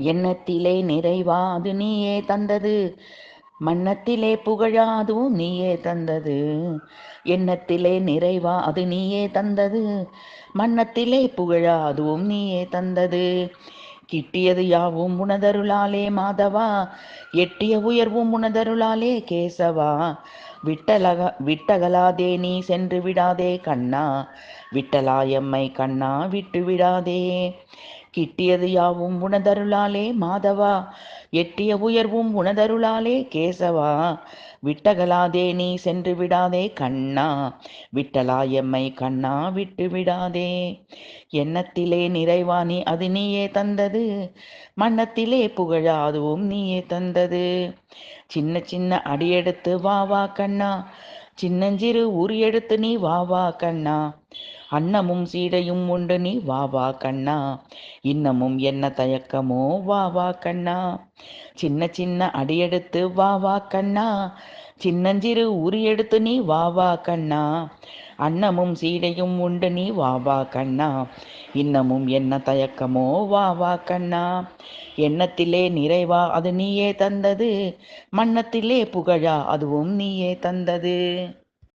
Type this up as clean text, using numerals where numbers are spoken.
எண்ணத்திலே நிறைவா அது நீயே தந்தது, மன்னத்திலே புகழா அதுவும் நீயே தந்தது. எண்ணத்திலே நிறைவா அது நீயே தந்தது, மன்னத்திலே புகழா அதுவும் நீயே தந்தது. கிட்டியது யாவும் உனதருளாலே மாதவா, எட்டிய உயர்வும் உனதருளாலே கேசவா. விட்டகலாதே நீ சென்று விடாதே கண்ணா, விட்டலாயம்மை கண்ணா விட்டு விடாதே. கிட்டியது யாவும் உனதருளாலே மாதவா, எட்டிய உயர்வும் உனதருளாலே கேசவா. விட்டகலாதே நீ சென்று விடாதே கண்ணா, விட்டலாயம்மை கண்ணா விட்டு விடாதே. எண்ணத்திலே நிறைவானி அது நீயே தந்தது, மன்னத்திலே புகழா அதுவும் நீயே தந்தது. சின்ன சின்ன அடியெடுத்து வா வா கண்ணா, சின்னஞ்சிறு உரி எடுத்து நீ வா வா கண்ணா. அன்னமும் சீடையும் உண்டு நீ வா வா கண்ணா, இன்னமும் என்ன தயக்கமோ வா வா கண்ணா. சின்ன சின்ன அடியெடுத்து வா வா கண்ணா, சின்னஞ்சிறு உரி எடுத்து நீ வா வா கண்ணா. அன்னமும் சீடையும் உண்டு நீ வா வா கண்ணா, இன்னமும் என்ன தயக்கமோ வா வா கண்ணா. எண்ணத்திலே நிறைவா அது நீயே தந்தது, மன்னத்திலே புகழா அதுவும் நீயே தந்தது.